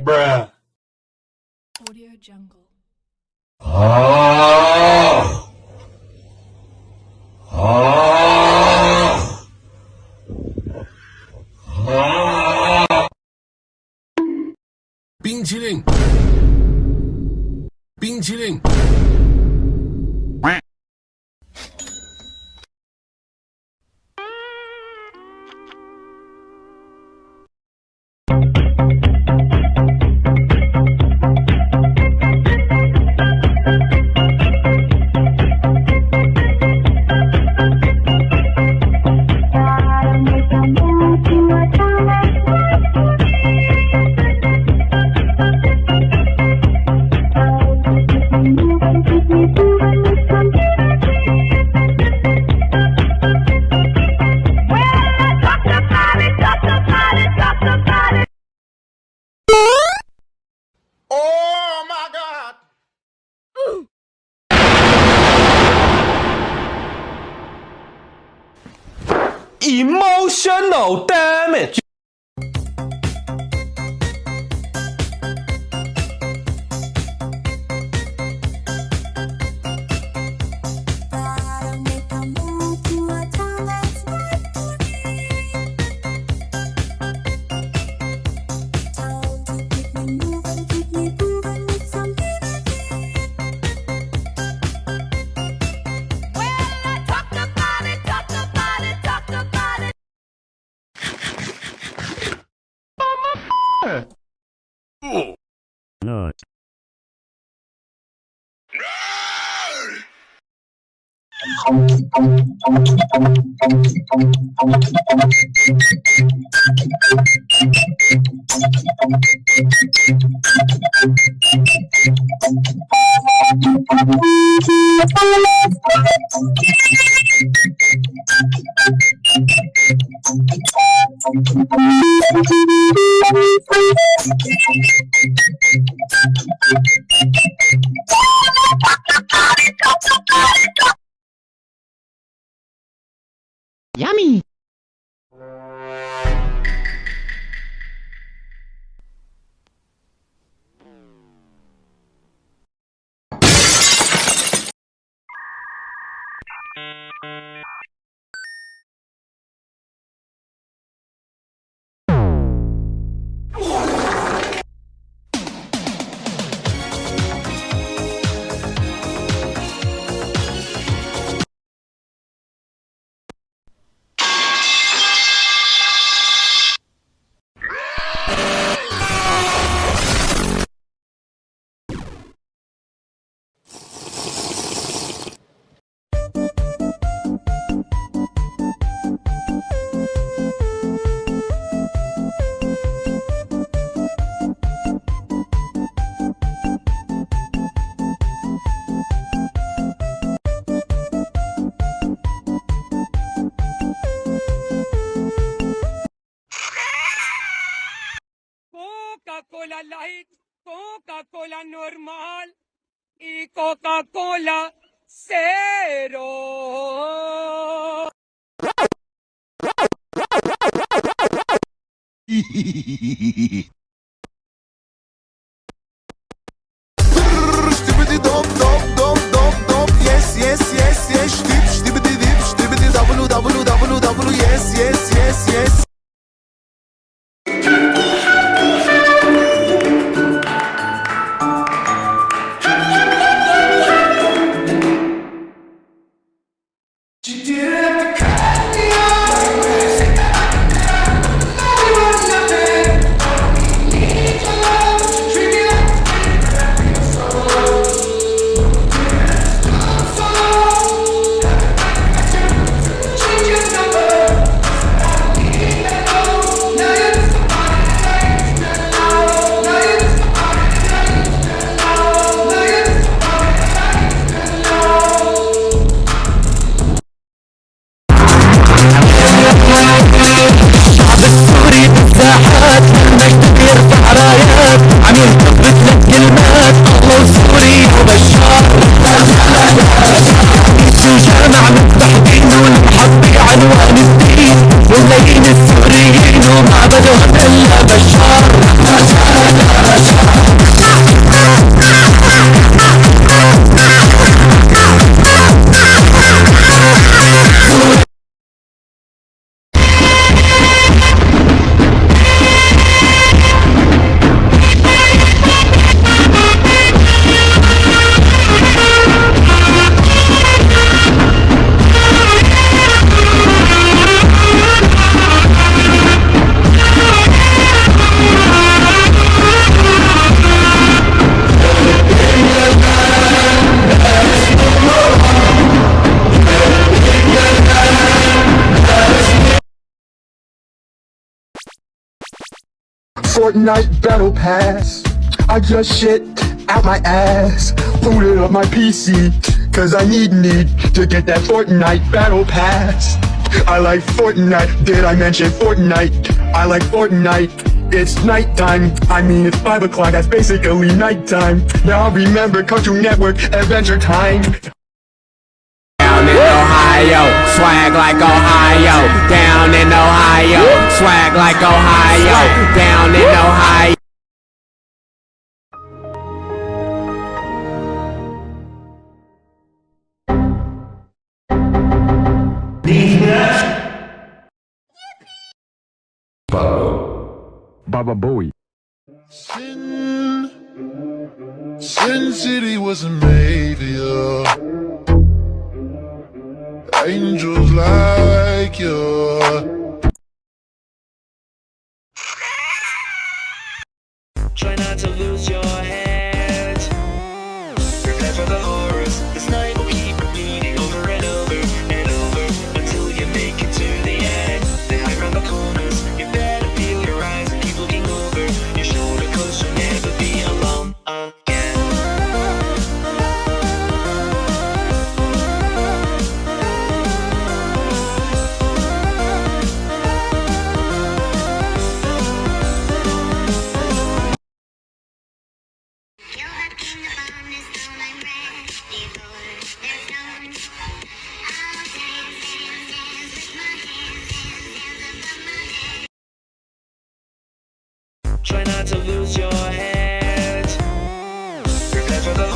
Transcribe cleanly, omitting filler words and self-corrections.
Bruh. Audio Jungle.冰淇淋，冰淇淋。Emotional damage. Not. Yummy! Coca-Cola Light, Coca-Cola normal y Coca-Cola cero. Yes, yes, yes, yes, stibidi dip, stibidi www, yes, yes, yes, yes. Fortnite Battle Pass. I just shit out my ass, booted up my PC, cause I need to get that Fortnite Battle Pass. I like Fortnite, did I mention Fortnite? I like Fortnite, it's nighttime, I mean it's 5 o'clock, that's basically nighttime. Now remember Cartoon Network, Adventure Time. Down in Ohio, swag like Ohio. Down in Ohio, swag like Ohio. Down in Ohio. Baba Bowie. Sin City wasn't made for you. Angels like you. Try not to lose your head. Prepare for the horrors. This night will keep repeating over and over and over until you make it to the end. They hide around the corners. You better peel your eyes and keep looking over your shoulder, 'cause you'll never be alone again. Try not to lose your head. Prepare for the